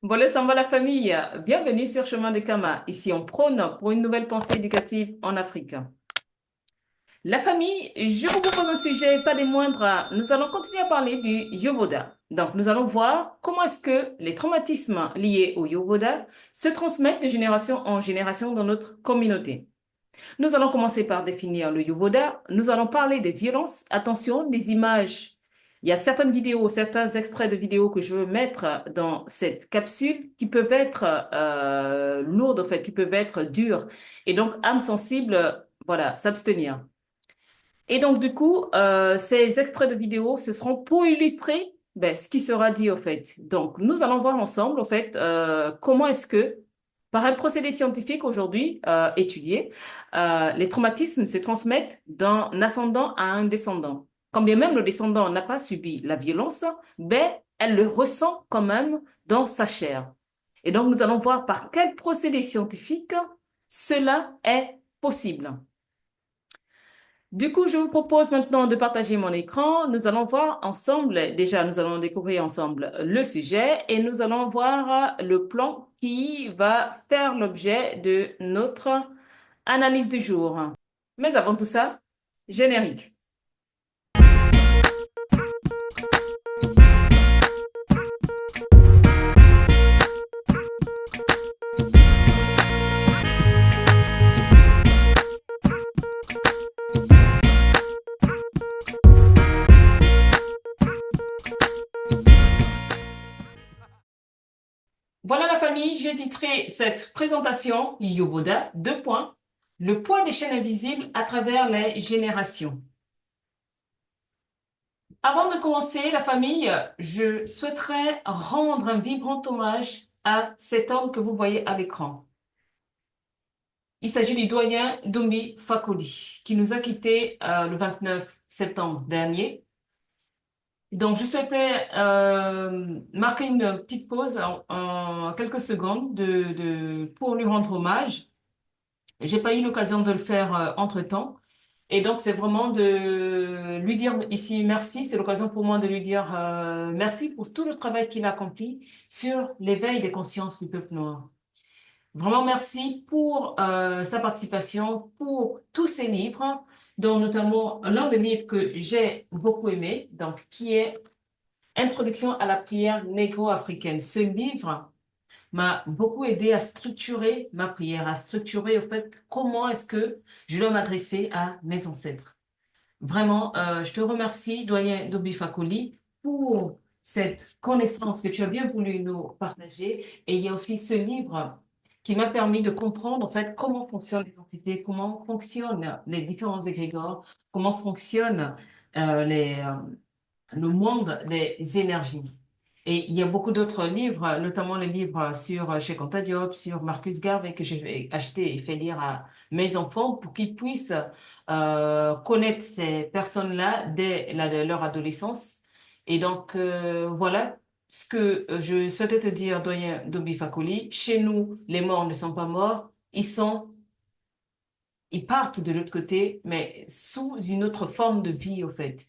Bonjour, ça va la famille. Bienvenue sur Chemin de Kama. Ici, on prône pour une nouvelle pensée éducative en Afrique. La famille, je vous propose un sujet pas des moindres. Nous allons continuer à parler du Yovoda. Donc, nous allons voir comment est-ce que les traumatismes liés au Yovoda se transmettent de génération en génération dans notre communauté. Nous allons commencer par définir le Yovoda. Nous allons parler des violences. Attention, des images. Il y a certaines vidéos, certains extraits de vidéos que je veux mettre dans cette capsule qui peuvent être lourdes, en fait, qui peuvent être dures. Et donc, âme sensible, voilà, s'abstenir. Et donc, du coup, ces extraits de vidéos, ce seront pour illustrer ce qui sera dit, au fait. Donc, nous allons voir ensemble, au fait, comment est-ce que, par un procédé scientifique aujourd'hui étudié, les traumatismes se transmettent d'un ascendant à un descendant. Quand bien même le descendant n'a pas subi la violence, elle le ressent quand même dans sa chair. Et donc, nous allons voir par quel procédé scientifique cela est possible. Du coup, je vous propose maintenant de partager mon écran. Nous allons voir ensemble, déjà, nous allons découvrir ensemble le sujet et nous allons voir le plan qui va faire l'objet de notre analyse du jour. Mais avant tout ça, générique. Voilà la famille, j'ai titré cette présentation Yoboda, deux points, le poids des chaînes invisibles à travers les générations. Avant de commencer, la famille, je souhaiterais rendre un vibrant hommage à cet homme que vous voyez à l'écran. Il s'agit du doyen Doumbi Fakoli, qui nous a quittés le 29 septembre dernier. Donc, je souhaitais marquer une petite pause en quelques secondes pour lui rendre hommage. J'ai pas eu l'occasion de le faire entre-temps. Et donc, c'est vraiment de lui dire ici merci. C'est l'occasion pour moi de lui dire merci pour tout le travail qu'il a accompli sur l'éveil des consciences du peuple noir. Vraiment merci pour sa participation, pour tous ses livres, dont notamment l'un des livres que j'ai beaucoup aimé, donc qui est Introduction à la prière négro-africaine. Ce livre m'a beaucoup aidé à structurer ma prière, à structurer au fait comment est-ce que je dois m'adresser à mes ancêtres. Vraiment, je te remercie, doyen Dobi Fakoli, pour cette connaissance que tu as bien voulu nous partager. Et il y a aussi ce livre qui m'a permis de comprendre en fait comment fonctionnent les entités, comment fonctionnent les différents égrégores, comment fonctionne le monde des énergies. Et il y a beaucoup d'autres livres, notamment les livres sur Cheikh Anta Diop, sur Marcus Garvey, que j'ai acheté et fait lire à mes enfants pour qu'ils puissent connaître ces personnes-là dès leur adolescence. Et donc, voilà ce que je souhaitais te dire, doyen Dobi Fakoli. Chez nous, les morts ne sont pas morts, ils partent de l'autre côté, mais sous une autre forme de vie, au fait.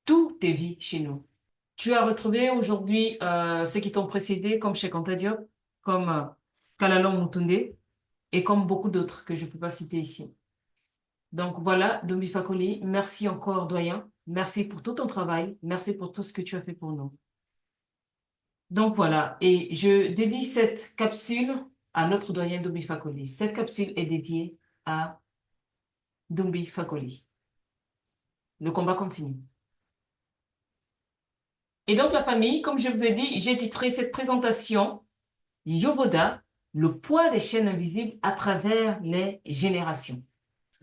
Tout est vie chez nous. Tu as retrouvé aujourd'hui ceux qui t'ont précédé, comme Cheikh Anta Diop, comme Kalalon Mutunde, et comme beaucoup d'autres que je ne peux pas citer ici. Donc voilà, Domi Fakoli, merci encore, doyen. Merci pour tout ton travail. Merci pour tout ce que tu as fait pour nous. Donc voilà, et je dédie cette capsule à notre doyen Domi Fakoli. Cette capsule est dédiée à Domi Fakoli. Le combat continue. Et donc la famille, comme je vous ai dit, j'ai titré cette présentation Yovoda, le poids des chaînes invisibles à travers les générations.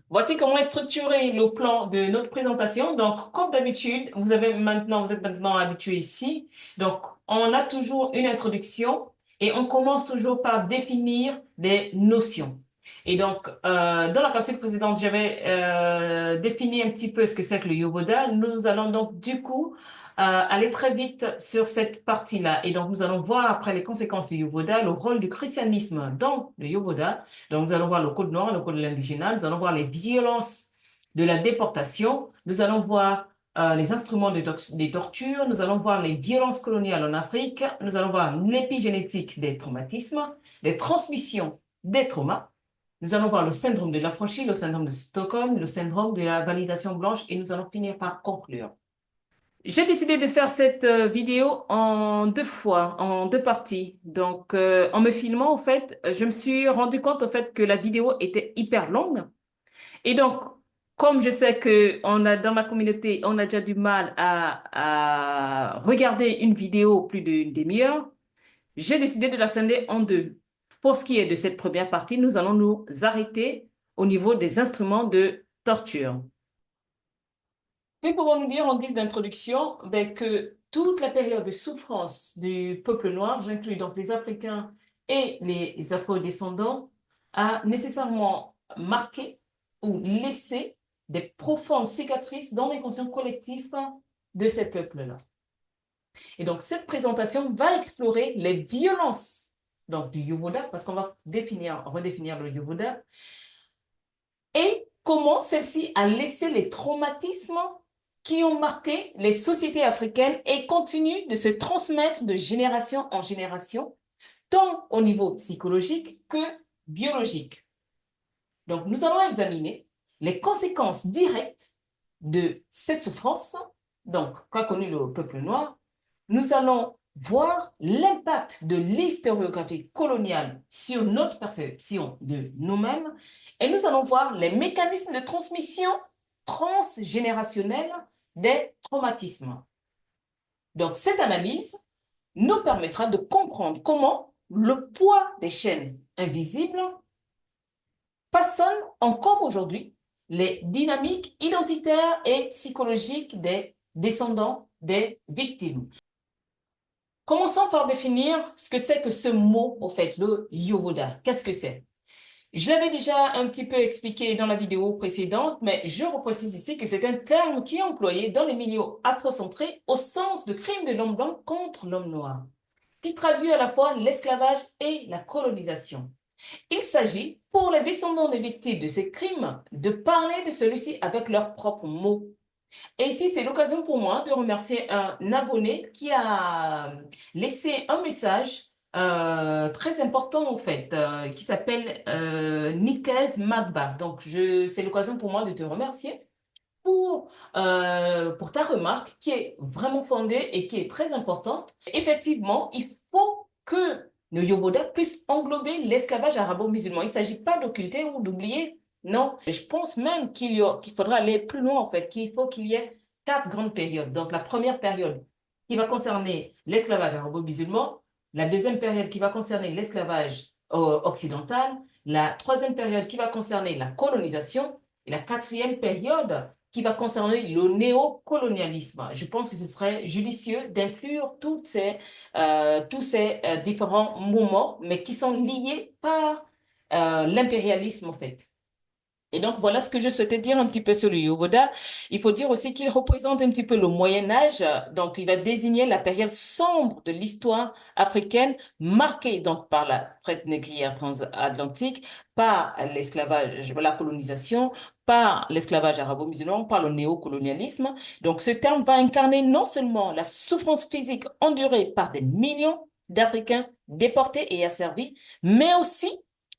Voici comment est structuré le plan de notre présentation. Donc, comme d'habitude, vous êtes maintenant habitué ici. Donc, on a toujours une introduction et on commence toujours par définir des notions. Et donc, dans la capsule précédente, j'avais défini un petit peu ce que c'est que le Yovoda. Nous allons donc du coup aller très vite sur cette partie-là. Et donc, nous allons voir après les conséquences du Yovoda, le rôle du christianisme dans le Yovoda. Donc, nous allons voir le code noir, le code de l'indigénat, nous allons voir les violences de la déportation, nous allons voir les instruments des tortures, nous allons voir les violences coloniales en Afrique, nous allons voir l'épigénétique des traumatismes, les transmissions des traumas, nous allons voir le syndrome de l'affranchi, le syndrome de Stockholm, le syndrome de la validation blanche et nous allons finir par conclure. J'ai décidé de faire cette vidéo en deux fois, en deux parties. Donc, en me filmant, en fait, je me suis rendu compte, en fait, que la vidéo était hyper longue. Et donc, comme je sais que dans ma communauté, on a déjà du mal à regarder une vidéo plus d'une demi-heure, j'ai décidé de la scinder en deux. Pour ce qui est de cette première partie, nous allons nous arrêter au niveau des instruments de torture. Que pouvons-nous dire en guise d'introduction? Ben, que toute la période de souffrance du peuple noir, j'inclus donc les Africains et les Afro-descendants, a nécessairement marqué ou laissé des profondes cicatrices dans les consciences collectives de ces peuples-là. Et donc, cette présentation va explorer les violences donc, du Yovoda, parce qu'on va redéfinir le Yovoda, et comment celle-ci a laissé les traumatismes qui ont marqué les sociétés africaines et continuent de se transmettre de génération en génération, tant au niveau psychologique que biologique. Donc, nous allons examiner les conséquences directes de cette souffrance, donc, qu'a connu le peuple noir. Nous allons voir l'impact de l'historiographie coloniale sur notre perception de nous-mêmes et nous allons voir les mécanismes de transmission transgénérationnelle des traumatismes. Donc, cette analyse nous permettra de comprendre comment le poids des chaînes invisibles façonne encore aujourd'hui les dynamiques identitaires et psychologiques des descendants des victimes. Commençons par définir ce que c'est que ce mot, au fait, le Yovoda. Qu'est-ce que c'est? Je l'avais déjà un petit peu expliqué dans la vidéo précédente, mais je reprécise ici que c'est un terme qui est employé dans les milieux afrocentrés au sens de crime de l'homme blanc contre l'homme noir, qui traduit à la fois l'esclavage et la colonisation. Il s'agit, pour les descendants des victimes de ces crimes, de parler de celui-ci avec leurs propres mots. Et ici, c'est l'occasion pour moi de remercier un abonné qui a laissé un message très important en fait, qui s'appelle Nikez Magba. Donc, c'est l'occasion pour moi de te remercier pour ta remarque qui est vraiment fondée et qui est très importante. Effectivement, il faut que le Yovoda puisse englober l'esclavage arabo-musulman. Il ne s'agit pas d'occulter ou d'oublier. Non, je pense même qu'il faudra aller plus loin en fait, qu'il faut qu'il y ait quatre grandes périodes. Donc la première période qui va concerner l'esclavage arabo-musulman, la deuxième période qui va concerner l'esclavage occidental, la troisième période qui va concerner la colonisation et la quatrième période qui va concerner le néocolonialisme. Je pense que ce serait judicieux d'inclure tous ces différents moments, mais qui sont liés par l'impérialisme, en fait. Et donc, voilà ce que je souhaitais dire un petit peu sur le Yovoda. Il faut dire aussi qu'il représente un petit peu le Moyen Âge. Donc, il va désigner la période sombre de l'histoire africaine, marquée donc par la traite négrière transatlantique, par l'esclavage, la colonisation, par l'esclavage arabo-musulman, par le néocolonialisme. Donc, ce terme va incarner non seulement la souffrance physique endurée par des millions d'Africains déportés et asservis, mais aussi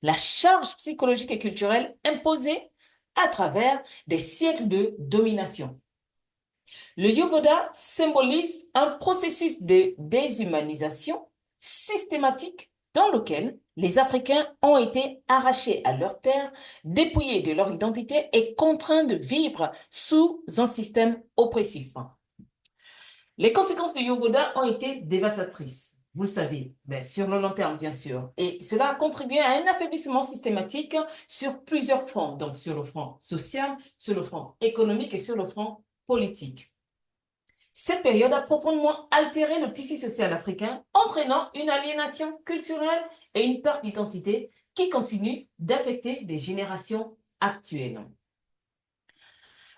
la charge psychologique et culturelle imposée à travers des siècles de domination. Le Yovoda symbolise un processus de déshumanisation systématique dans lequel les Africains ont été arrachés à leurs terres, dépouillés de leur identité et contraints de vivre sous un système oppressif. Les conséquences du Yovoda ont été dévastatrices, vous le savez, sur le long terme, bien sûr. Et cela a contribué à un affaiblissement systématique sur plusieurs fronts, donc sur le front social, sur le front économique et sur le front politique. Cette période a profondément altéré le tissu social africain, entraînant une aliénation culturelle et une perte d'identité qui continue d'affecter les générations actuelles.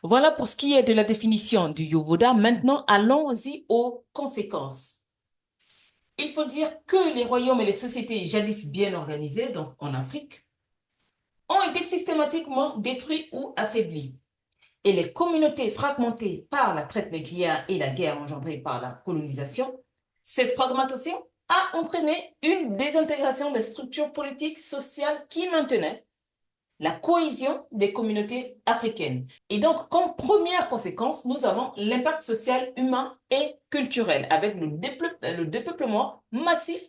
Voilà pour ce qui est de la définition du Yovoda. Maintenant, allons-y aux conséquences. Il faut dire que les royaumes et les sociétés jadis bien organisées, donc en Afrique, ont été systématiquement détruits ou affaiblis. et les communautés fragmentées par la traite négrière et la guerre engendrée par la colonisation, cette fragmentation a entraîné une désintégration des structures politiques, sociales qui maintenaient la cohésion des communautés africaines. Et donc, comme première conséquence, nous avons l'impact social, humain et culturel, avec le dépeuplement massif,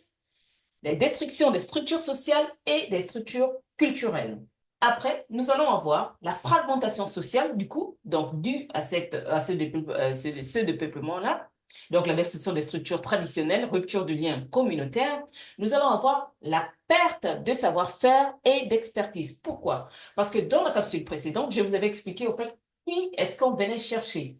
les destructions des structures sociales et des structures culturelles. Après, nous allons avoir la fragmentation sociale, du coup, donc due à ce dépeuplement-là, donc la destruction des structures traditionnelles, rupture du lien communautaire. Nous allons avoir la perte de savoir-faire et d'expertise. Pourquoi? Parce que dans la capsule précédente, je vous avais expliqué au fait qui est-ce qu'on venait chercher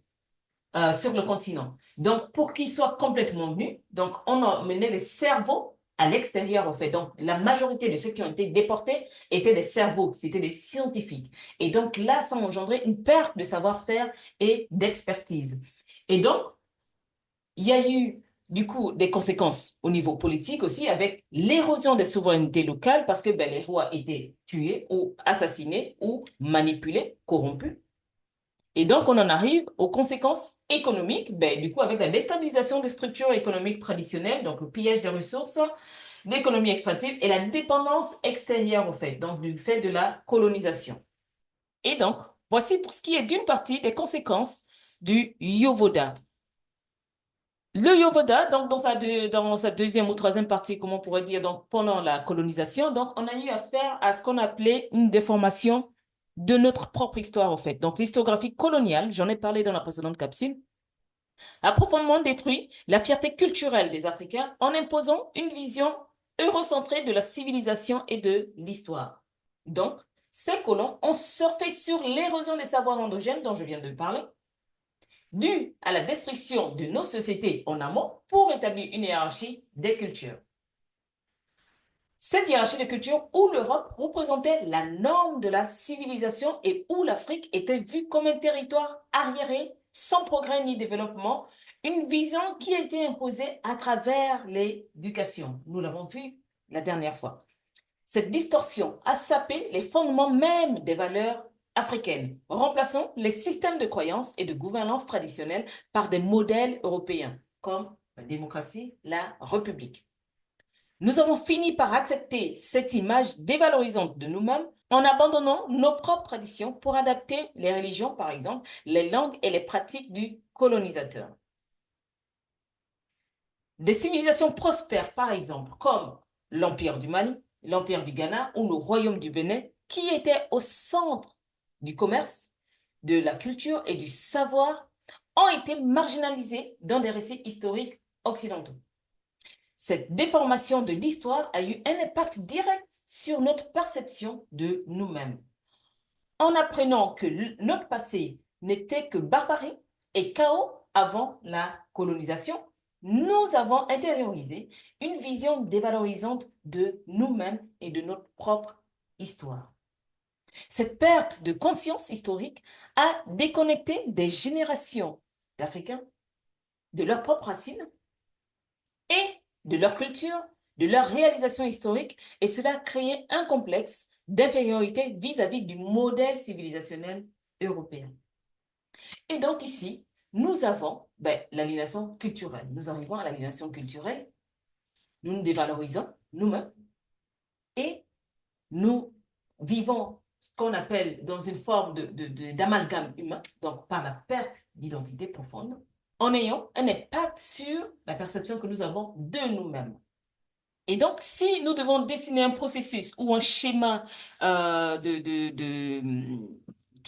sur le continent. Donc, pour qu'ils soient complètement nus, donc on a mené les cerveaux à l'extérieur, au fait. Donc, la majorité de ceux qui ont été déportés étaient des cerveaux, c'était des scientifiques. Et donc, là, ça a engendré une perte de savoir-faire et d'expertise. Et donc, il y a eu, du coup, des conséquences au niveau politique aussi, avec l'érosion des souverainetés locales, parce que ben, les rois étaient tués ou assassinés ou manipulés, corrompus. Et donc, on en arrive aux conséquences économiques, ben, du coup, avec la déstabilisation des structures économiques traditionnelles, donc le pillage des ressources, l'économie extractive et la dépendance extérieure, au fait, donc du fait de la colonisation. Et donc, voici pour ce qui est d'une partie des conséquences du Yovoda. Le Yovoda, donc dans sa deuxième ou troisième partie, comme on pourrait dire, donc pendant la colonisation, donc on a eu affaire à ce qu'on appelait une déformation de notre propre histoire, en fait. Donc l'histographie coloniale, j'en ai parlé dans la précédente capsule, a profondément détruit la fierté culturelle des Africains en imposant une vision eurocentrée de la civilisation et de l'histoire. Donc, ces colons ont surfé sur l'érosion des savoirs endogènes dont je viens de parler, due à la destruction de nos sociétés en amont pour établir une hiérarchie des cultures. Cette hiérarchie de culture où l'Europe représentait la norme de la civilisation et où l'Afrique était vue comme un territoire arriéré, sans progrès ni développement, une vision qui a été imposée à travers l'éducation. Nous l'avons vu la dernière fois. Cette distorsion a sapé les fondements mêmes des valeurs africaines, remplaçant les systèmes de croyances et de gouvernance traditionnels par des modèles européens, comme la démocratie, la République. Nous avons fini par accepter cette image dévalorisante de nous-mêmes en abandonnant nos propres traditions pour adapter les religions, par exemple, les langues et les pratiques du colonisateur. Des civilisations prospères, par exemple, comme l'Empire du Mali, l'Empire du Ghana ou le Royaume du Bénin, qui étaient au centre du commerce, de la culture et du savoir, ont été marginalisés dans des récits historiques occidentaux. Cette déformation de l'histoire a eu un impact direct sur notre perception de nous-mêmes. En apprenant que notre passé n'était que barbarie et chaos avant la colonisation, nous avons intériorisé une vision dévalorisante de nous-mêmes et de notre propre histoire. Cette perte de conscience historique a déconnecté des générations d'Africains de leurs propres racines et de leur culture, de leur réalisation historique, et cela a créé un complexe d'infériorité vis-à-vis du modèle civilisationnel européen. Et donc ici, nous avons l'aliénation culturelle. Nous arrivons à l'aliénation culturelle, nous nous dévalorisons nous-mêmes et nous vivons ce qu'on appelle dans une forme d'amalgame humain, donc par la perte d'identité profonde, en ayant un impact sur la perception que nous avons de nous-mêmes. Et donc, si nous devons dessiner un processus ou un schéma qui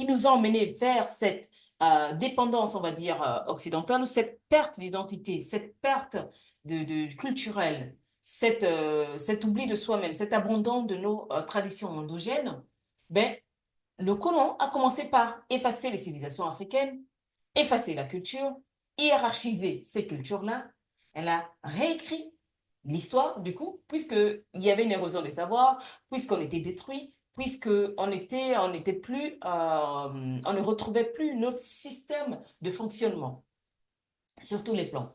nous a emmenés vers cette dépendance, on va dire, occidentale, ou cette perte d'identité, cette perte culturelle, cet oubli de soi-même, cet abandon de nos traditions endogènes, ben, le colon a commencé par effacer les civilisations africaines, effacer la culture, hiérarchiser ces cultures-là. Elle a réécrit l'histoire, du coup, puisqu'il y avait une érosion des savoirs, puisqu'on était détruit, on n'était plus, on ne retrouvait plus notre système de fonctionnement sur tous les plans.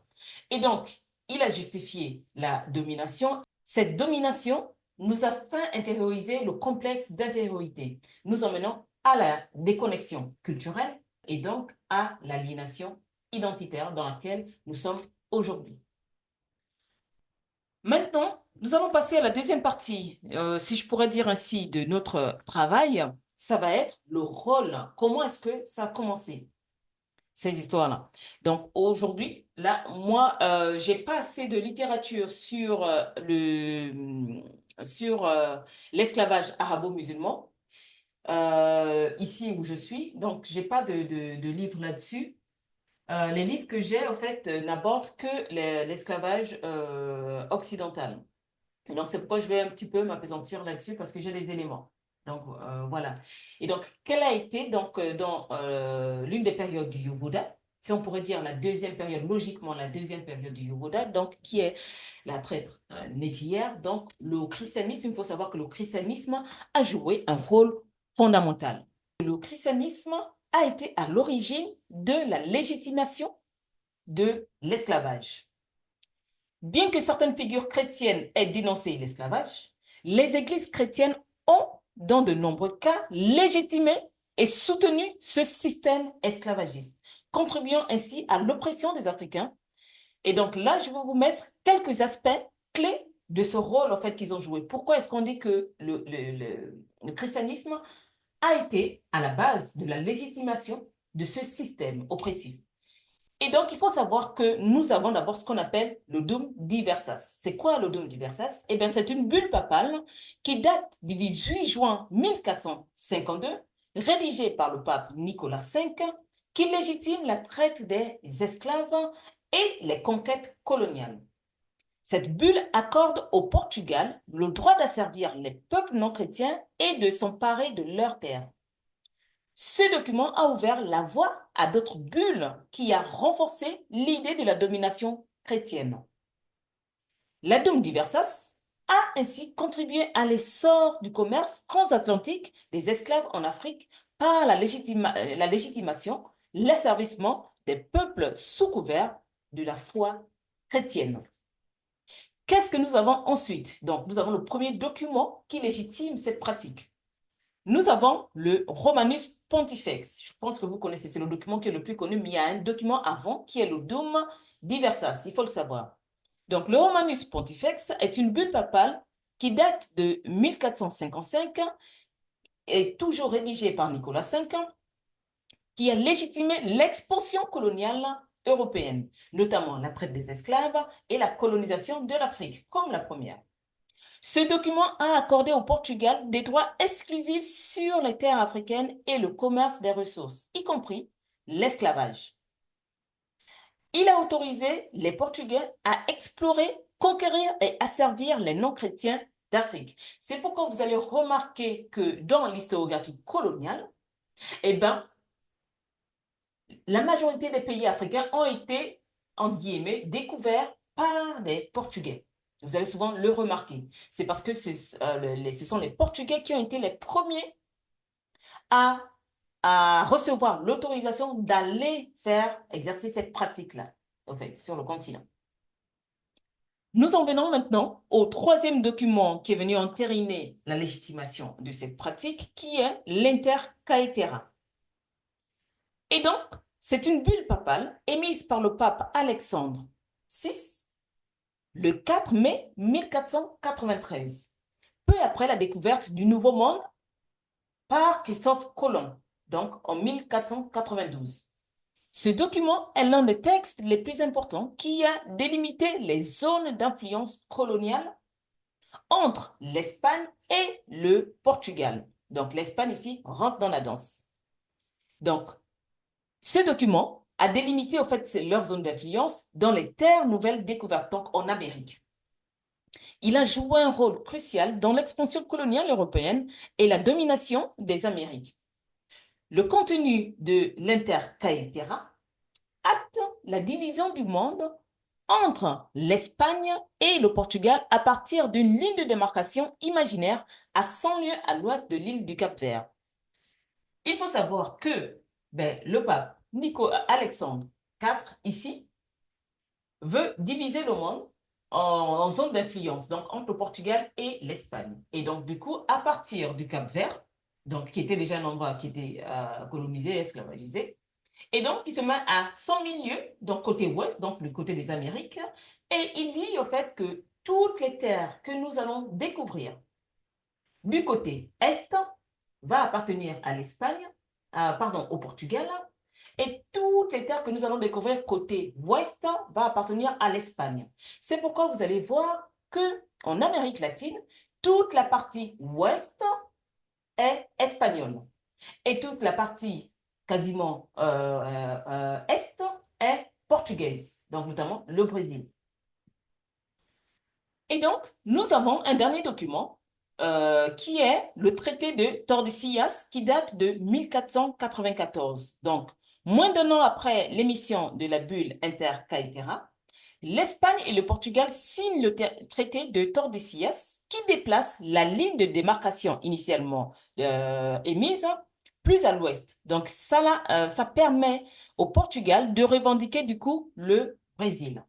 Et donc, il a justifié la domination. Cette domination nous a fait intérioriser le complexe d'infériorité, nous emmenant à la déconnexion culturelle et donc à l'aliénation identitaire dans laquelle nous sommes aujourd'hui. Maintenant, nous allons passer à la deuxième partie, si je pourrais dire ainsi, de notre travail. Ça va être le rôle. Comment est-ce que ça a commencé, ces histoires-là? Donc aujourd'hui, là, moi, j'ai pas assez de littérature sur l'esclavage arabo-musulman ici où je suis. Donc, j'ai pas de livre là-dessus. Les livres que j'ai, en fait, n'abordent que l'esclavage occidental. Et donc, c'est pourquoi je vais un petit peu m'appesantir là-dessus parce que j'ai des éléments. Donc, voilà. Et donc, quelle a été, donc, dans l'une des périodes du Yogoda, si on pourrait dire la deuxième période, logiquement la deuxième période du Yogoda, donc, qui est la traite négrière, donc, le christianisme, il faut savoir que le christianisme a joué un rôle fondamental. Le christianisme a été à l'origine de la légitimation de l'esclavage. Bien que certaines figures chrétiennes aient dénoncé l'esclavage, les églises chrétiennes ont, dans de nombreux cas, légitimé et soutenu ce système esclavagiste, contribuant ainsi à l'oppression des Africains. Et donc là, je vais vous mettre quelques aspects clés de ce rôle en fait qu'ils ont joué. Pourquoi est-ce qu'on dit que le christianisme a été à la base de la légitimation de ce système oppressif? Et donc, il faut savoir que nous avons d'abord ce qu'on appelle le Dum Diversas. C'est quoi le Dum Diversas? Eh bien, c'est une bulle papale qui date du 18 juin 1452, rédigée par le pape Nicolas V, qui légitime la traite des esclaves et les conquêtes coloniales. Cette bulle accorde au Portugal le droit d'asservir les peuples non chrétiens et de s'emparer de leurs terres. Ce document a ouvert la voie à d'autres bulles qui a renforcé l'idée de la domination chrétienne. La Dum Diversas a ainsi contribué à l'essor du commerce transatlantique des esclaves en Afrique par la légitimation, l'asservissement des peuples sous couvert de la foi chrétienne. Qu'est-ce que nous avons ensuite? Donc, nous avons le premier document qui légitime cette pratique. Nous avons le Romanus Pontifex. Je pense que vous connaissez, c'est le document qui est le plus connu, mais il y a un document avant qui est le Dum Diversas, il faut le savoir. Donc, le Romanus Pontifex est une bulle papale qui date de 1455 et toujours rédigée par Nicolas V, qui a légitimé l'expansion coloniale européenne, notamment la traite des esclaves et la colonisation de l'Afrique, comme la première. Ce document a accordé au Portugal des droits exclusifs sur les terres africaines et le commerce des ressources, y compris l'esclavage. Il a autorisé les Portugais à explorer, conquérir et asservir les non-chrétiens d'Afrique. C'est pourquoi vous allez remarquer que dans l'historiographie coloniale, eh ben, la majorité des pays africains ont été, entre guillemets, découverts par des Portugais. Vous allez souvent le remarquer. C'est parce que ce sont les Portugais qui ont été les premiers à, à recevoir l'autorisation d'aller faire exercer cette pratique-là, en fait, sur le continent. Nous en venons maintenant au troisième document qui est venu entériner la légitimation de cette pratique, qui est l'Inter-Caetera. Et donc, c'est une bulle papale émise par le pape Alexandre VI le 4 mai 1493, peu après la découverte du Nouveau Monde par Christophe Colomb, donc en 1492. Ce document est l'un des textes les plus importants qui a délimité les zones d'influence coloniale entre l'Espagne et le Portugal. Donc l'Espagne ici rentre dans la danse. Donc, ce document a délimité en fait leur zone d'influence dans les terres nouvelles découvertes, donc en Amérique. Il a joué un rôle crucial dans l'expansion coloniale européenne et la domination des Amériques. Le contenu de l'Inter-Caetera acte la division du monde entre l'Espagne et le Portugal à partir d'une ligne de démarcation imaginaire à 100 lieues à l'ouest de l'île du Cap-Vert. Il faut savoir que le pape Alexandre IV, ici, veut diviser le monde en zones d'influence, donc entre le Portugal et l'Espagne. Et donc, du coup, à partir du Cap-Vert, donc, qui était déjà un endroit qui était colonisé, esclavagisé, Et donc, il se met à 100 000 lieues, donc côté ouest, donc le côté des Amériques, et il dit au fait que toutes les terres que nous allons découvrir du côté est va appartenir à l'Espagne, pardon, au Portugal, et toutes les terres que nous allons découvrir côté ouest va appartenir à l'Espagne. C'est pourquoi vous allez voir que en Amérique latine, toute la partie ouest est espagnole et toute la partie quasiment est est portugaise, donc notamment le Brésil. Et donc, nous avons un dernier document qui est le traité de Tordesillas qui date de 1494. Donc, moins d'un an après l'émission de la bulle Inter Caetera, l'Espagne et le Portugal signent le traité de Tordesillas qui déplace la ligne de démarcation initialement émise plus à l'ouest. Donc, ça permet au Portugal de revendiquer du coup le Brésil.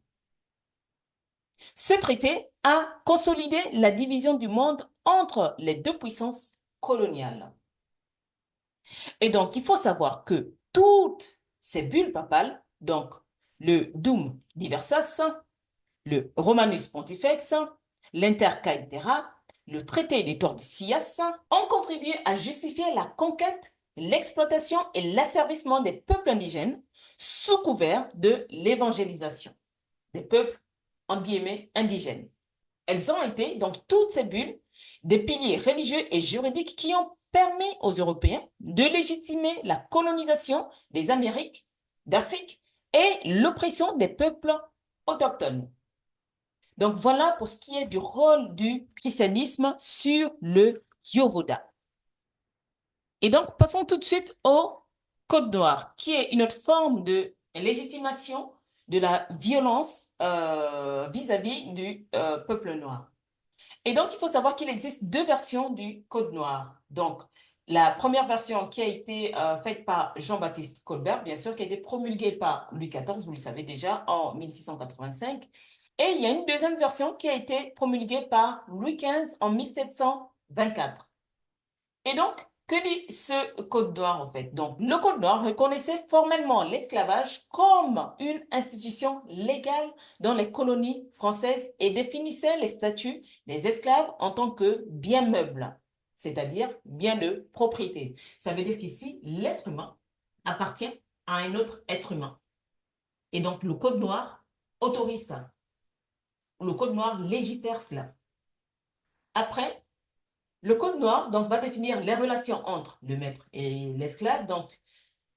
Ce traité a consolidé la division du monde entre les deux puissances coloniales. Et donc, il faut savoir que toutes ces bulles papales, donc le Dum Diversas, le Romanus Pontifex, l'Inter Caetera, le traité des Tordesillas, ont contribué à justifier la conquête, l'exploitation et l'asservissement des peuples indigènes sous couvert de l'évangélisation des peuples, entre guillemets, indigènes. Elles ont été, donc toutes ces bulles, des piliers religieux et juridiques qui ont permis aux Européens de légitimer la colonisation des Amériques, d'Afrique et l'oppression des peuples autochtones. Donc voilà pour ce qui est du rôle du christianisme sur le Yovoda. Et donc passons tout de suite au Code noir, qui est une autre forme de légitimation de la violence vis-à-vis du peuple noir. Et donc, il faut savoir qu'il existe deux versions du Code noir. Donc, la première version qui a été faite par Jean-Baptiste Colbert, bien sûr, qui a été promulguée par Louis XIV, vous le savez déjà, en 1685. Et il y a une deuxième version qui a été promulguée par Louis XV en 1724. Et donc, que dit ce Code noir en fait? Donc, le Code noir reconnaissait formellement l'esclavage comme une institution légale dans les colonies françaises et définissait les statuts des esclaves en tant que biens meubles, c'est-à-dire biens de propriété. Ça veut dire qu'ici, l'être humain appartient à un autre être humain. Et donc, le Code noir autorise ça. Le Code noir légifère cela. Après, le Code noir donc, va définir les relations entre le maître et l'esclave. Donc,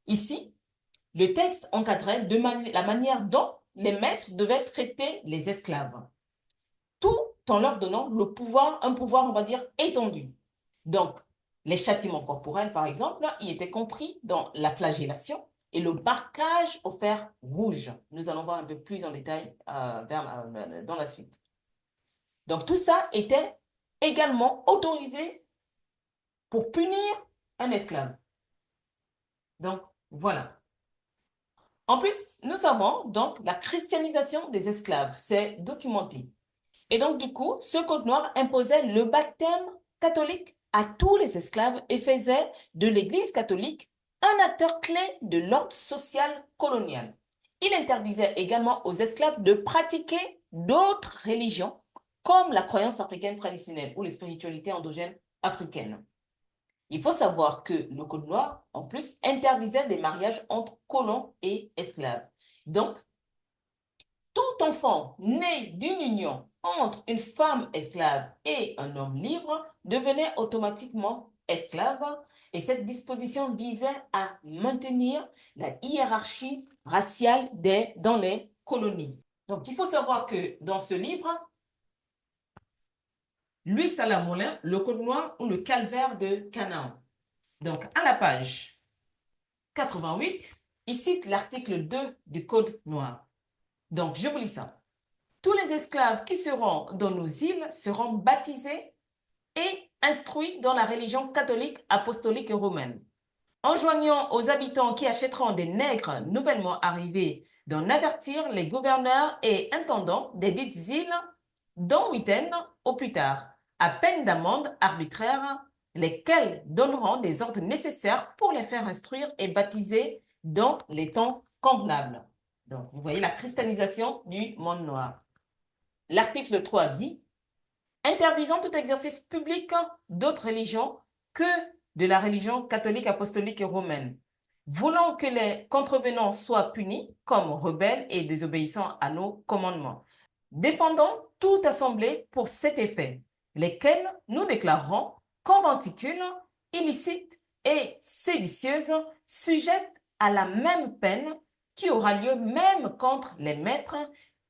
ici, le texte encadrait la manière dont les maîtres devaient traiter les esclaves, tout en leur donnant un pouvoir, on va dire, étendu. Donc, les châtiments corporels, par exemple, y étaient compris dans la flagellation et le marquage au fer rouge. Nous allons voir un peu plus en détail dans la suite. Donc, tout ça était également autorisé pour punir un esclave. Donc, voilà. En plus, nous avons donc la christianisation des esclaves. C'est documenté. Et donc, du coup, ce code noir imposait le baptême catholique à tous les esclaves et faisait de l'Église catholique un acteur clé de l'ordre social colonial. Il interdisait également aux esclaves de pratiquer d'autres religions, comme la croyance africaine traditionnelle ou les spiritualités endogènes africaines. Il faut savoir que le Code noir, en plus, interdisait des mariages entre colons et esclaves. Donc, tout enfant né d'une union entre une femme esclave et un homme libre devenait automatiquement esclave et cette disposition visait à maintenir la hiérarchie raciale dans les colonies. Donc, il faut savoir que dans ce livre, Louis Salamolin, le Code noir ou le calvaire de Canaan. Donc, à la page 88, il cite l'article 2 du Code noir. Donc, je vous lis ça. Tous les esclaves qui seront dans nos îles seront baptisés et instruits dans la religion catholique, apostolique et romaine. Enjoignant aux habitants qui achèteront des nègres nouvellement arrivés d'en avertir les gouverneurs et intendants des dites îles dans 8 ans au plus tard, à peine d'amende arbitraire, lesquels donneront des ordres nécessaires pour les faire instruire et baptiser dans les temps convenables. Donc, vous voyez la cristallisation du monde noir. L'article 3 dit, interdisant tout exercice public d'autres religions que de la religion catholique, apostolique et romaine. Voulant que les contrevenants soient punis comme rebelles et désobéissant à nos commandements. Défendons toute assemblée pour cet effet, lesquels nous déclarons conventicules, illicites et séditieuses, sujettes à la même peine qui aura lieu même contre les maîtres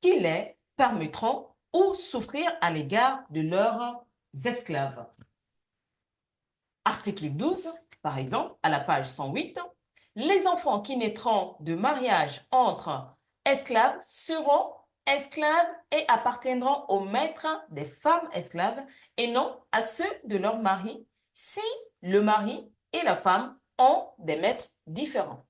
qui les permettront ou souffrir à l'égard de leurs esclaves. Article 12, par exemple, à la page 108, les enfants qui naîtront de mariage entre esclaves seront esclaves et appartiendront aux maîtres des femmes esclaves et non à ceux de leur mari si le mari et la femme ont des maîtres différents.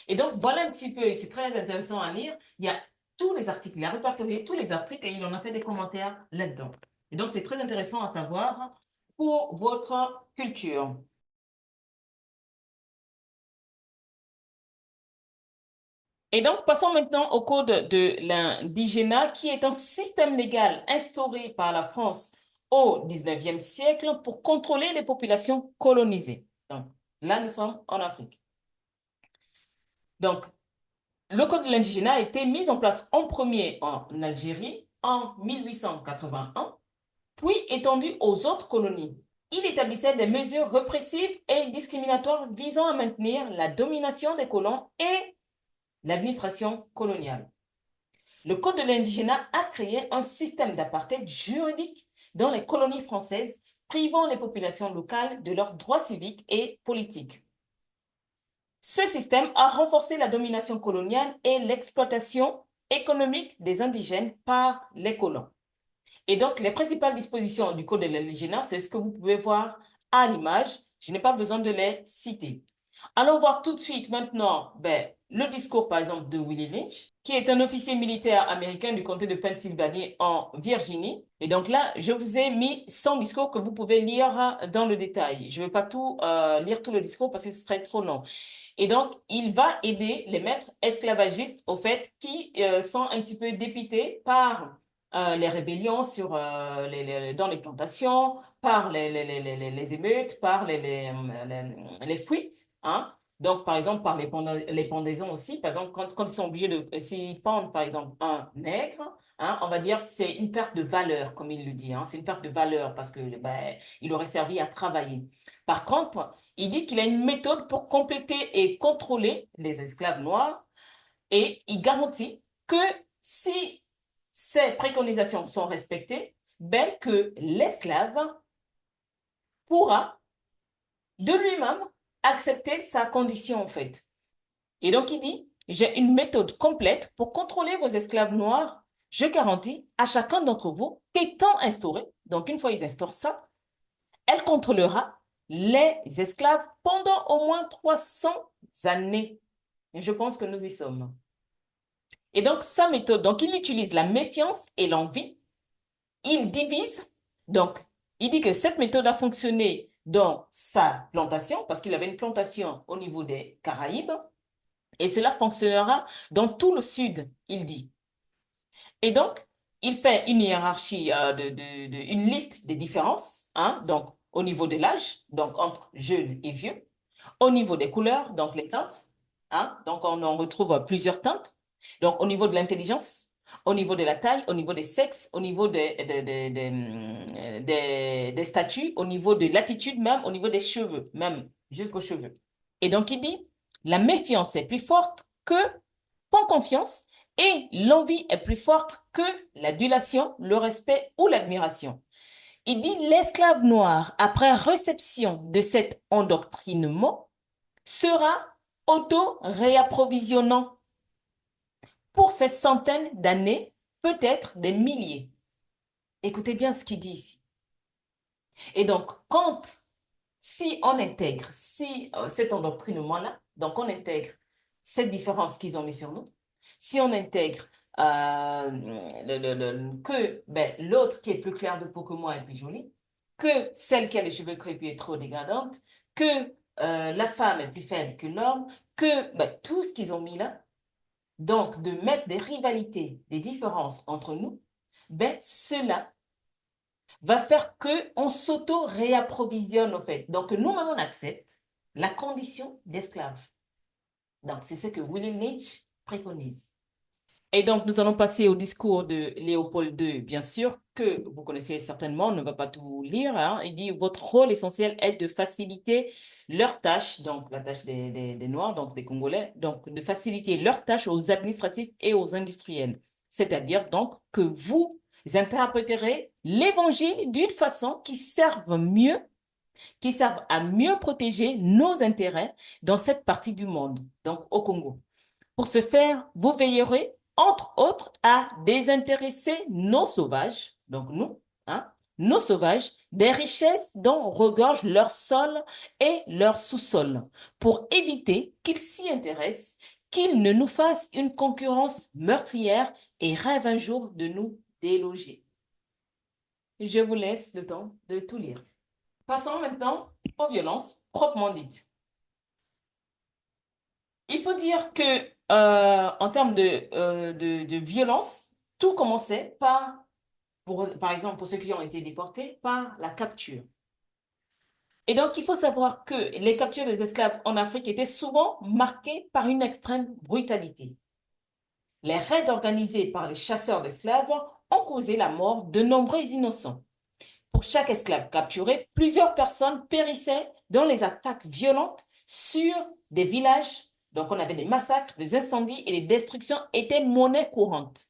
Et donc, voilà un petit peu, c'est très intéressant à lire. Il y a tous les articles, il a répertorié tous les articles et il en a fait des commentaires là-dedans. Et donc, c'est très intéressant à savoir pour votre culture. Et donc, passons maintenant au code de l'indigénat, qui est un système légal instauré par la France au 19e siècle pour contrôler les populations colonisées. Donc, là, nous sommes en Afrique. Donc, le code de l'indigénat a été mis en place en premier en Algérie en 1881, puis étendu aux autres colonies. Il établissait des mesures répressives et discriminatoires visant à maintenir la domination des colons et l'administration coloniale. Le code de l'indigénat a créé un système d'apartheid juridique dans les colonies françaises, privant les populations locales de leurs droits civiques et politiques. Ce système a renforcé la domination coloniale et l'exploitation économique des indigènes par les colons. Et donc, les principales dispositions du Code de l'indigénat, c'est ce que vous pouvez voir à l'image. Je n'ai pas besoin de les citer. Allons voir tout de suite maintenant le discours, par exemple, de Willie Lynch, qui est un officier militaire américain du comté de Pennsylvanie en Virginie. Et donc là, je vous ai mis son discours que vous pouvez lire dans le détail. Je ne vais pas lire tout le discours parce que ce serait trop long. Et donc, il va aider les maîtres esclavagistes, au fait, qui sont un petit peu dépités par les rébellions dans les plantations, par les émeutes, par les fuites. Hein. Donc, par exemple, par les pendaisons aussi. Par exemple, quand ils sont obligés s'ils pendent, par exemple, un nègre, hein, on va dire c'est une perte de valeur, comme il le dit. Hein. C'est une perte de valeur parce que il aurait servi à travailler. Par contre, il dit qu'il a une méthode pour compléter et contrôler les esclaves noirs et il garantit que si ces préconisations sont respectées, que l'esclave pourra de lui-même accepter sa condition en fait. Et donc il dit, j'ai une méthode complète pour contrôler vos esclaves noirs. Je garantis à chacun d'entre vous qu'étant instauré, donc une fois ils instaurent ça, elle contrôlera les esclaves pendant au moins 300 années. Et je pense que nous y sommes. Et donc, sa méthode, donc il utilise la méfiance et l'envie. Il divise. Donc, il dit que cette méthode a fonctionné dans sa plantation, parce qu'il avait une plantation au niveau des Caraïbes, et cela fonctionnera dans tout le sud, il dit. Et donc, il fait une hiérarchie, une liste des différences, hein, donc au niveau de l'âge, donc entre jeunes et vieux, au niveau des couleurs, donc les teintes, hein, donc on en retrouve plusieurs teintes, donc au niveau de l'intelligence, au niveau de la taille, au niveau des sexes, au niveau des statuts, au niveau de l'attitude même, au niveau des cheveux, même jusqu'aux cheveux. Et donc il dit, la méfiance est plus forte que font confiance et l'envie est plus forte que l'adulation, le respect ou l'admiration. Il dit l'esclave noir, après réception de cet endoctrinement, sera auto-réapprovisionnant pour ces centaines d'années, peut-être des milliers. Écoutez bien ce qu'il dit ici. Et donc, si on intègre cet endoctrinement-là, donc on intègre cette différence qu'ils ont mis sur nous, si on intègre que l'autre qui est plus clair de peau que moi est plus jolie, que celle qui a les cheveux crépus est trop dégradante, que la femme est plus faible que l'homme, que tout ce qu'ils ont mis là, donc de mettre des rivalités, des différences entre nous, cela va faire qu'on s'auto-réapprovisionne, en fait. Donc, nous-mêmes, on accepte la condition d'esclave. Donc, c'est ce que William Nietzsche préconise. Et donc, nous allons passer au discours de Léopold II, bien sûr, que vous connaissez certainement, on ne va pas tout lire, hein. Il dit, votre rôle essentiel est de faciliter leur tâche, donc la tâche des Noirs, donc des Congolais, donc de faciliter leur tâche aux administratifs et aux industriels. C'est-à-dire donc que vous interpréterez l'évangile d'une façon qui serve à mieux protéger nos intérêts dans cette partie du monde, donc au Congo. Pour ce faire, vous veillerez, entre autres, à désintéresser nos sauvages, donc nous, hein, nos sauvages, des richesses dont regorgent leur sol et leur sous-sol, pour éviter qu'ils s'y intéressent, qu'ils ne nous fassent une concurrence meurtrière et rêvent un jour de nous déloger. Je vous laisse le temps de tout lire. Passons maintenant aux violences proprement dites. Il faut dire que en termes de violence, tout commençait par exemple, pour ceux qui ont été déportés, par la capture. Et donc, il faut savoir que les captures des esclaves en Afrique étaient souvent marquées par une extrême brutalité. Les raids organisés par les chasseurs d'esclaves ont causé la mort de nombreux innocents. Pour chaque esclave capturé, plusieurs personnes périssaient dans les attaques violentes sur des villages. Donc, on avait des massacres, des incendies et les destructions étaient monnaie courante.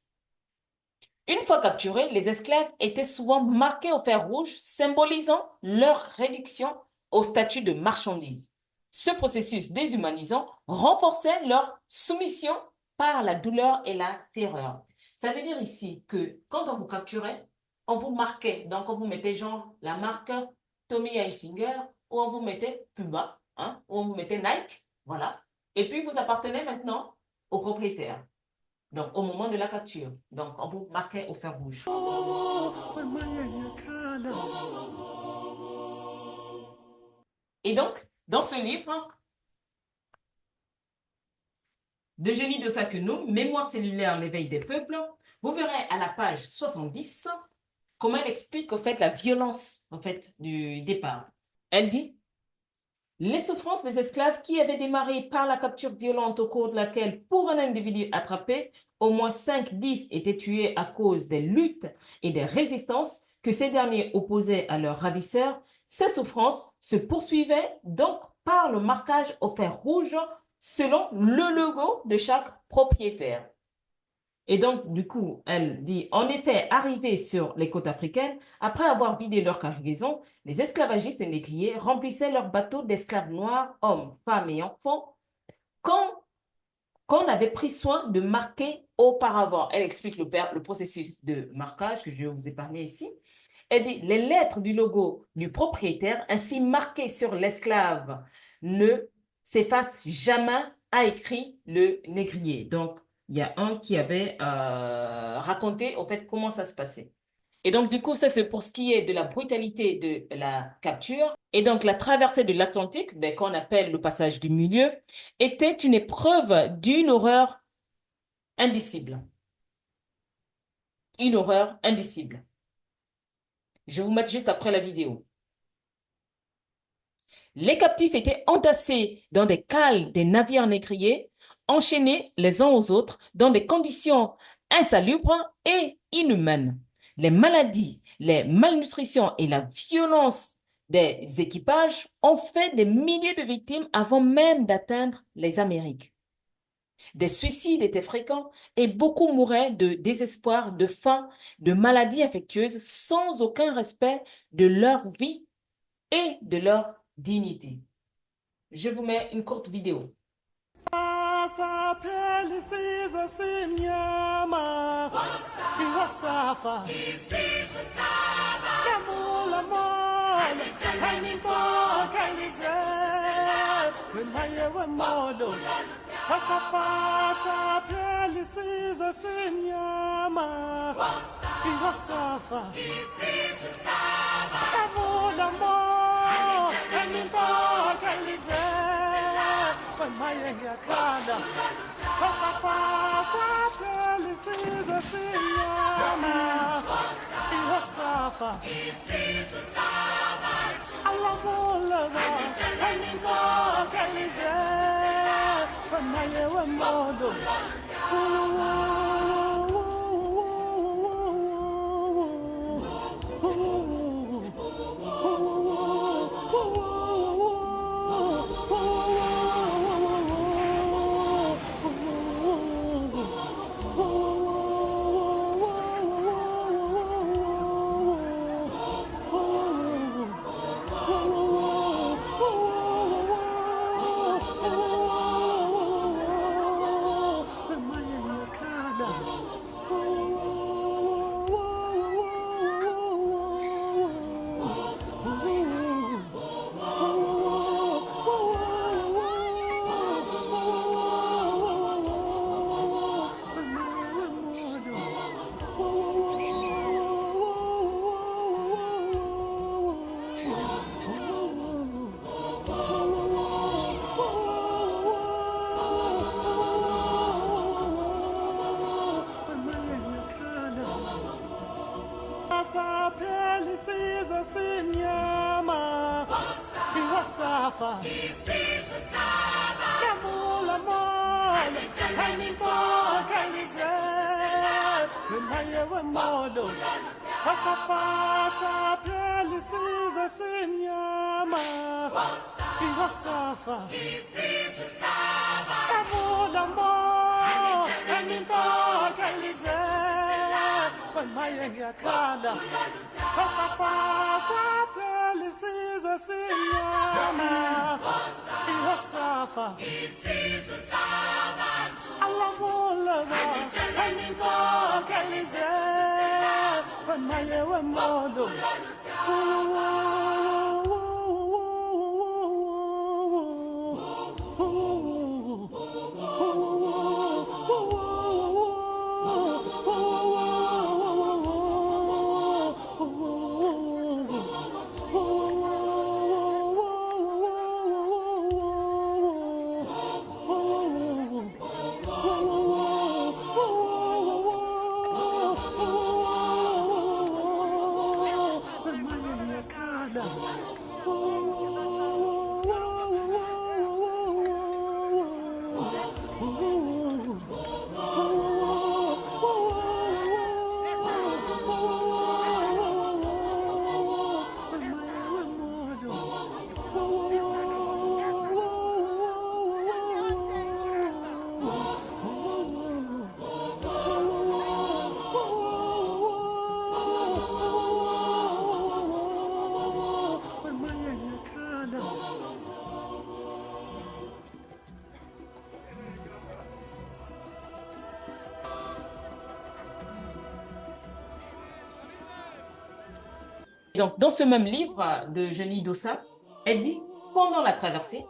Une fois capturés, les esclaves étaient souvent marqués au fer rouge, symbolisant leur réduction au statut de marchandises. Ce processus déshumanisant renforçait leur soumission par la douleur et la terreur. Ça veut dire ici que quand on vous capturait, on vous marquait. Donc, on vous mettait genre la marque Tommy Hilfiger ou on vous mettait Puma, hein, ou on vous mettait Nike, voilà. Et puis, vous appartenez maintenant au propriétaire. Donc, au moment de la capture. Donc, on vous marquait au fer rouge. Et donc, dans ce livre d'Eugénie de Saquenou, Mémoire cellulaire, l'éveil des peuples, vous verrez à la page 70 comment elle explique en fait la violence en fait du départ. Elle dit les souffrances des esclaves qui avaient démarré par la capture violente au cours de laquelle, pour un individu attrapé, au moins 5-10 étaient tués à cause des luttes et des résistances que ces derniers opposaient à leurs ravisseurs, ces souffrances se poursuivaient donc par le marquage au fer rouge selon le logo de chaque propriétaire. Et donc, du coup, elle dit, en effet, arrivés sur les côtes africaines, après avoir vidé leur cargaison, les esclavagistes et négriers remplissaient leurs bateaux d'esclaves noirs, hommes, femmes et enfants, qu'on avait pris soin de marquer auparavant. Elle explique le processus de marquage que je vais vous épargner ici. Elle dit, les lettres du logo du propriétaire, ainsi marquées sur l'esclave, ne s'effacent jamais, a écrit le négrier. Donc, il y a un qui avait raconté, au fait, comment ça se passait. Et donc, du coup, ça, c'est pour ce qui est de la brutalité de la capture. Et donc, la traversée de l'Atlantique, qu'on appelle le passage du milieu, était une épreuve d'une horreur indicible. Une horreur indicible. Je vais vous mettre juste après la vidéo. Les captifs étaient entassés dans des cales des navires négriers, enchaînés les uns aux autres dans des conditions insalubres et inhumaines. Les maladies, les malnutritions et la violence des équipages ont fait des milliers de victimes avant même d'atteindre les Amériques. Des suicides étaient fréquents et beaucoup mouraient de désespoir, de faim, de maladies infectieuses sans aucun respect de leur vie et de leur dignité. Je vous mets une courte vidéo. Mayengakana, Pasapasa, Pelisizo, Sinyama, Iwasafa, Alamulava, Animo, Kalize, Pamayewa Modo, Pelisizo, Sinyama, Iwasafa, Yamula Modo, Animo, Kalize, Pamayewa Modo, Pasapasa, Pelisizo, Sinyama, Iwasafa, Yamula Modo, Animo, Kalize, Pamayewa Pasapasa, Pelisizo, Sinyama, Iwasafa, Alamulava, Animo, Kalize, Pamayewa Modo, Donc, dans ce même livre de Jenny Dossa, elle dit, pendant la traversée,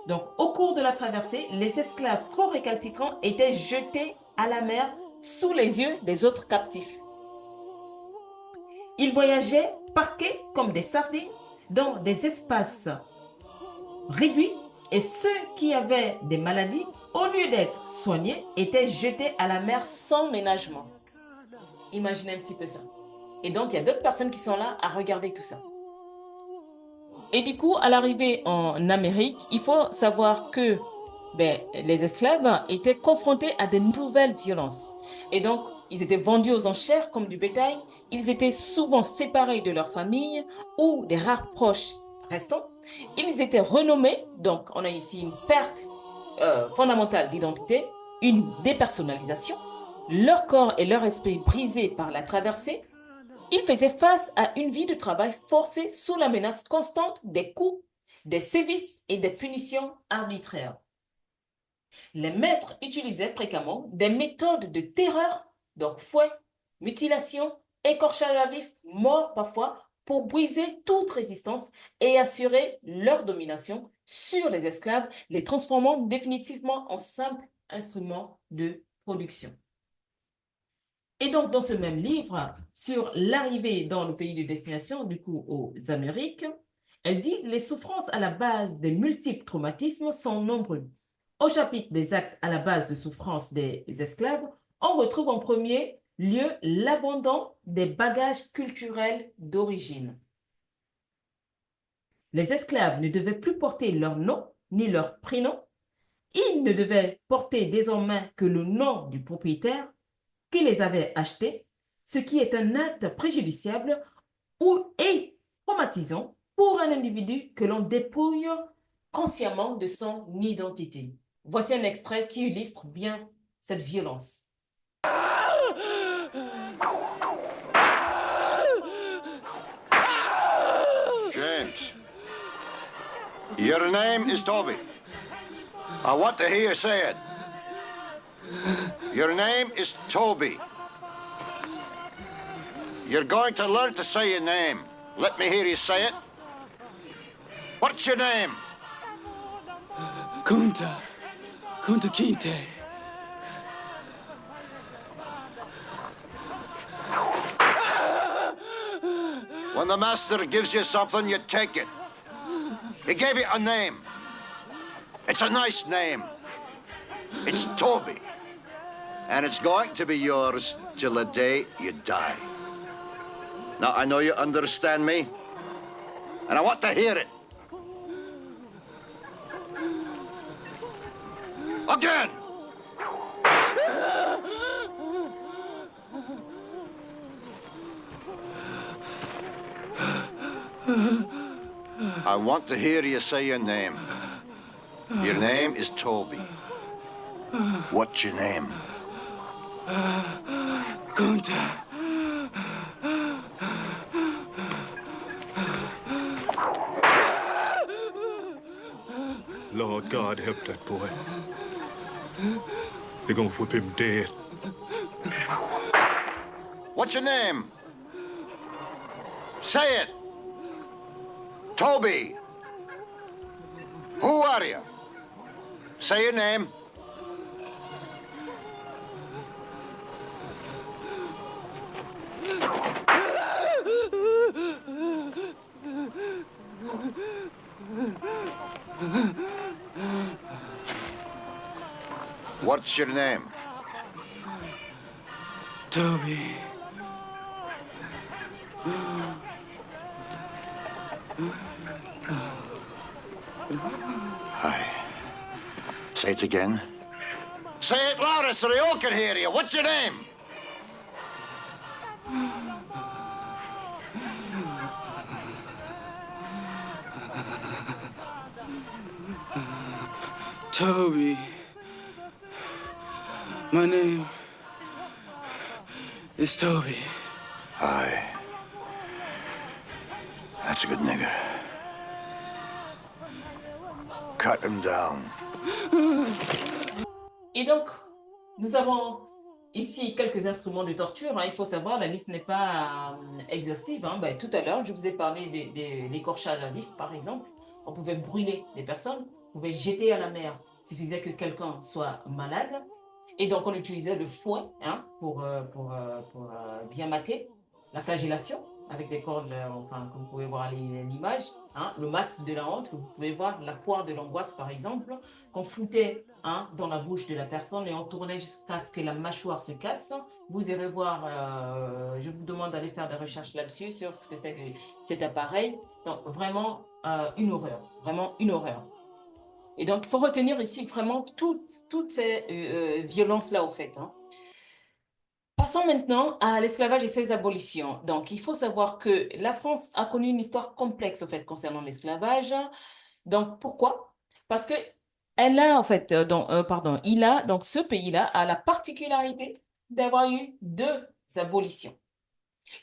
donc au cours de la traversée, les esclaves trop récalcitrants étaient jetés à la mer sous les yeux des autres captifs. Ils voyageaient parqués comme des sardines dans des espaces réduits et ceux qui avaient des maladies, au lieu d'être soignés, étaient jetés à la mer sans ménagement. Imaginez un petit peu ça. Et donc, il y a d'autres personnes qui sont là à regarder tout ça. Et du coup, à l'arrivée en Amérique, il faut savoir que les esclaves étaient confrontés à de nouvelles violences. Et donc, ils étaient vendus aux enchères comme du bétail. Ils étaient souvent séparés de leur famille ou des rares proches restants. Ils étaient renommés. Donc, on a ici une perte fondamentale d'identité, une dépersonnalisation. Leur corps et leur esprit brisés par la traversée. Ils faisaient face à une vie de travail forcée sous la menace constante des coups, des sévices et des punitions arbitraires. Les maîtres utilisaient fréquemment des méthodes de terreur, donc fouet, mutilation, écorchage à vif, mort parfois, pour briser toute résistance et assurer leur domination sur les esclaves, les transformant définitivement en simples instruments de production. Et donc, dans ce même livre, sur l'arrivée dans le pays de destination, du coup aux Amériques, elle dit « Les souffrances à la base des multiples traumatismes sont nombreuses. Au chapitre des actes à la base de souffrance des esclaves, on retrouve en premier lieu l'abandon des bagages culturels d'origine. Les esclaves ne devaient plus porter leur nom ni leur prénom. Ils ne devaient porter désormais que le nom du propriétaire qui les avait achetés, ce qui est un acte préjudiciable et traumatisant pour un individu que l'on dépouille consciemment de son identité. Voici un extrait qui illustre bien cette violence. James, your name is Toby. I want to hear you say it. Your name is Toby. You're going to learn to say your name. Let me hear you say it. What's your name? Kunta Kinte. When the master gives you something, you take it. He gave you a name. It's a nice name. It's Toby. And it's going to be yours till the day you die. Now, I know you understand me, and I want to hear it. Again! I want to hear you say your name. Your name is Toby. What's your name? Kunta. Lord God, help that boy. They're gonna whip him dead. What's your name? Say it. Toby. Who are you? Say your name. What's your name? Toby. Hi. Say it again. Say it louder so they all can hear you. What's your name? Toby. My name is Toby. Hi. That's a good nigger. Cut him down. Et donc, nous avons ici quelques instruments de torture. Il faut savoir, la liste n'est pas exhaustive. Ben, tout à l'heure, je vous ai parlé des l'écorchage à vif, par exemple. On pouvait brûler des personnes, on pouvait jeter à la mer. Il suffisait que quelqu'un soit malade. Et donc, on utilisait le fouet pour bien mater. La flagellation, avec des cordes, enfin, comme vous pouvez voir l'image. Le masque de la honte, que vous pouvez voir, la poire de l'angoisse, par exemple, qu'on foutait dans la bouche de la personne et on tournait jusqu'à ce que la mâchoire se casse. Vous irez voir, je vous demande d'aller faire des recherches là-dessus, sur ce que c'est que cet appareil. Donc, vraiment une horreur, vraiment une horreur. Et donc, il faut retenir ici vraiment toutes ces violences-là, au fait. Passons maintenant à l'esclavage et ses abolitions. Donc, il faut savoir que la France a connu une histoire complexe, au fait, concernant l'esclavage. Donc, pourquoi? Parce que elle a, en fait, donc ce pays-là a la particularité d'avoir eu deux abolitions.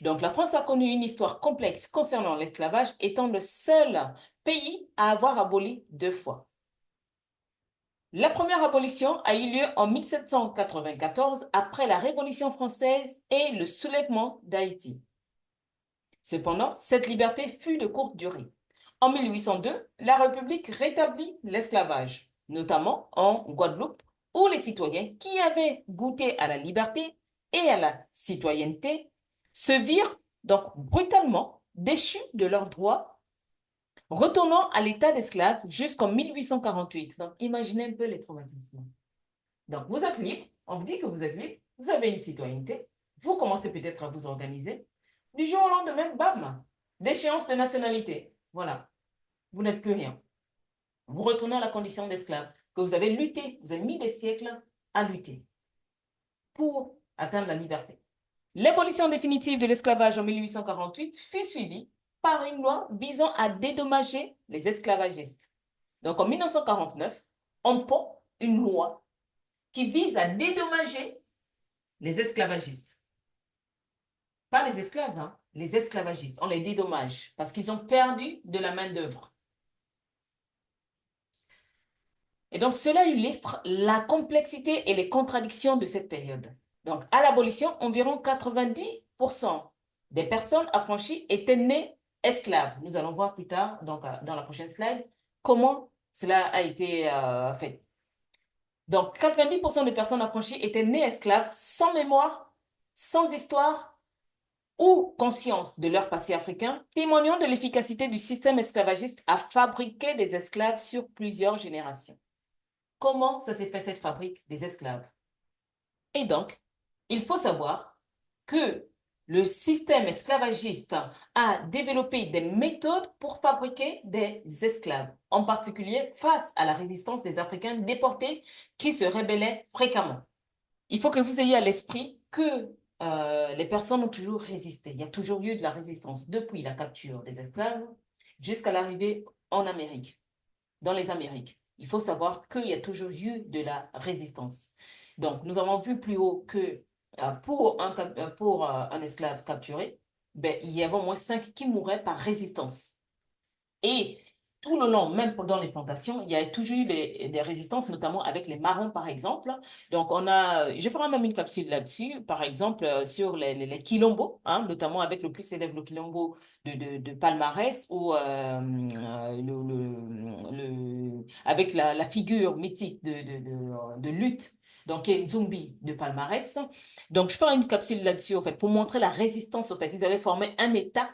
Donc, la France a connu une histoire complexe concernant l'esclavage, étant le seul pays à avoir aboli deux fois. La première abolition a eu lieu en 1794 après la Révolution française et le soulèvement d'Haïti. Cependant, cette liberté fut de courte durée. En 1802, la République rétablit l'esclavage, notamment en Guadeloupe, où les citoyens qui avaient goûté à la liberté et à la citoyenneté se virent donc brutalement déchus de leurs droits Retournons à l'état d'esclave jusqu'en 1848. Donc, imaginez un peu les traumatismes. Donc, vous êtes libre, on vous dit que vous êtes libre, vous avez une citoyenneté, vous commencez peut-être à vous organiser. Du jour au lendemain, bam, déchéance de nationalité. Voilà, vous n'êtes plus rien. Vous retournez à la condition d'esclave, que vous avez lutté, vous avez mis des siècles à lutter pour atteindre la liberté. L'abolition définitive de l'esclavage en 1848 fut suivie par une loi visant à dédommager les esclavagistes. Donc en 1949, on prend une loi qui vise à dédommager les esclavagistes. Pas les esclaves, hein, les esclavagistes. On les dédommage parce qu'ils ont perdu de la main-d'œuvre. Et donc, cela illustre la complexité et les contradictions de cette période. Donc, à l'abolition, environ 90% des personnes affranchies étaient nées esclaves. Nous allons voir plus tard, donc, dans la prochaine slide, comment cela a été fait. Donc, 90% des personnes affranchies étaient nées esclaves sans mémoire, sans histoire ou conscience de leur passé africain, témoignant de l'efficacité du système esclavagiste à fabriquer des esclaves sur plusieurs générations. Comment ça s'est fait cette fabrique des esclaves? Et donc, il faut savoir que le système esclavagiste a développé des méthodes pour fabriquer des esclaves, en particulier face à la résistance des Africains déportés qui se rebellaient fréquemment. Il faut que vous ayez à l'esprit que les personnes ont toujours résisté. Il y a toujours eu de la résistance depuis la capture des esclaves jusqu'à l'arrivée en Amérique, dans les Amériques. Il faut savoir qu'il y a toujours eu de la résistance. Donc, nous avons vu plus haut que pour un esclave capturé, ben, il y avait au moins 5 qui mouraient par résistance. Et tout le long, même pendant les plantations, il y a toujours eu des résistances, notamment avec les marrons, par exemple. Donc, je ferai même une capsule là-dessus, par exemple, sur les quilombos, hein, notamment avec le plus célèbre, le quilombo de Palmarès, ou avec la figure mythique de lutte, donc qui est Nzumbi de Palmarès. Donc, je ferai une capsule là-dessus, en fait, pour montrer la résistance, en fait. Ils avaient formé un État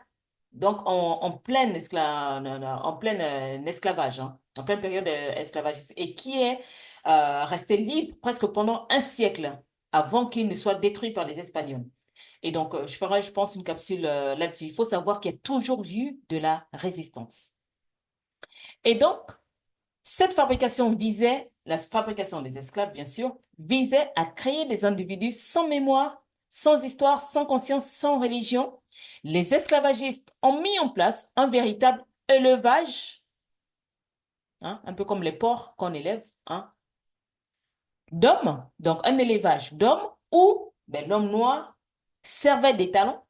donc, en plein, esclavage, hein, en pleine période esclavagiste, et qui est resté libre presque pendant un siècle avant qu'il ne soit détruit par les Espagnols. Et donc, je ferai, je pense, une capsule là-dessus. Il faut savoir qu'il y a toujours eu de la résistance. Et donc, la fabrication des esclaves, bien sûr, visait à créer des individus sans mémoire, sans histoire, sans conscience, sans religion. Les esclavagistes ont mis en place un véritable élevage, hein, un peu comme les porcs qu'on élève, hein, d'hommes, donc un élevage d'hommes où ben, l'homme noir servait des talons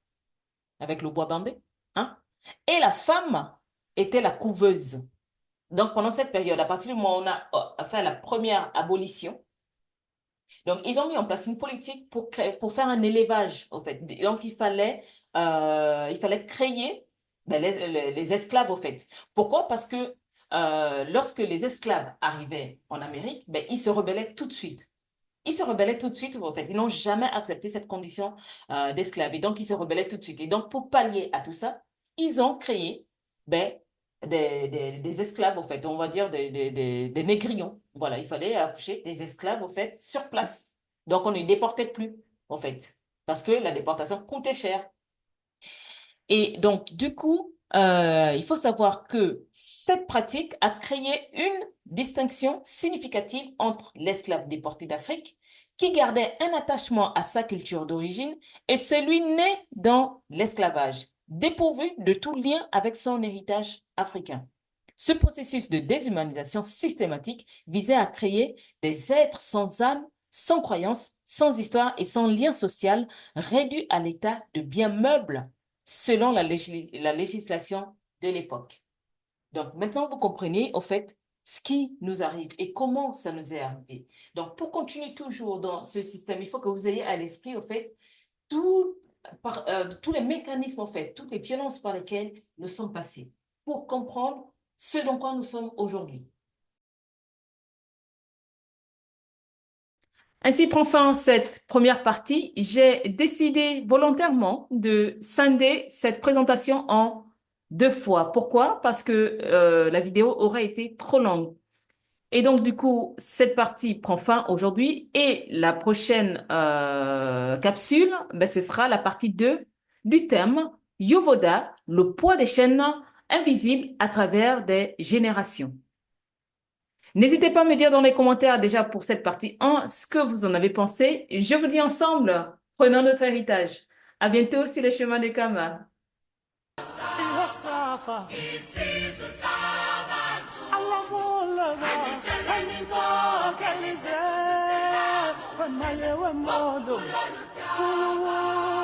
avec le bois bandé, hein, et la femme était la couveuse. Donc, pendant cette période, à partir du moment où on a fait la première abolition, donc ils ont mis en place une politique pour faire un élevage, en fait. Donc, il fallait créer ben, les esclaves, au fait. Pourquoi? Parce que lorsque les esclaves arrivaient en Amérique, ben, ils se rebellaient tout de suite. Ils se rebellaient tout de suite, en fait. Ils n'ont jamais accepté cette condition d'esclave. Et donc, ils se rebellaient tout de suite. Et donc, pour pallier à tout ça, ils ont créé ben, des esclaves, en fait. On va dire des négrillons. Voilà, il fallait accoucher des esclaves, en fait, sur place. Donc, on ne les déportait plus, en fait. Parce que la déportation coûtait cher. Et donc, du coup, il faut savoir que cette pratique a créé une distinction significative entre l'esclave déporté d'Afrique, qui gardait un attachement à sa culture d'origine, et celui né dans l'esclavage, dépourvu de tout lien avec son héritage africain. Ce processus de déshumanisation systématique visait à créer des êtres sans âme, sans croyance, sans histoire et sans lien social, réduits à l'état de biens meubles selon la législation de l'époque. Donc maintenant, vous comprenez au fait ce qui nous arrive et comment ça nous est arrivé. Donc pour continuer toujours dans ce système, il faut que vous ayez à l'esprit au fait tous les mécanismes, en fait, toutes les violences par lesquelles nous sommes passés pour comprendre ce dont quoi nous sommes aujourd'hui. Ainsi prend fin cette première partie. J'ai décidé volontairement de scinder cette présentation en 2 fois. Pourquoi? Parce que la vidéo aurait été trop longue. Et donc, du coup, cette partie prend fin aujourd'hui et la prochaine capsule, ben, ce sera la partie 2 du thème Yovoda, le poids des chaînes invisibles à travers des générations. N'hésitez pas à me dire dans les commentaires déjà pour cette partie 1 ce que vous en avez pensé. Je vous dis ensemble, prenons notre héritage. À bientôt sur les chemins des Kama. Iwasafa. Alamulama. Kanimba kalize. Wemaye wemodo. Uluwa.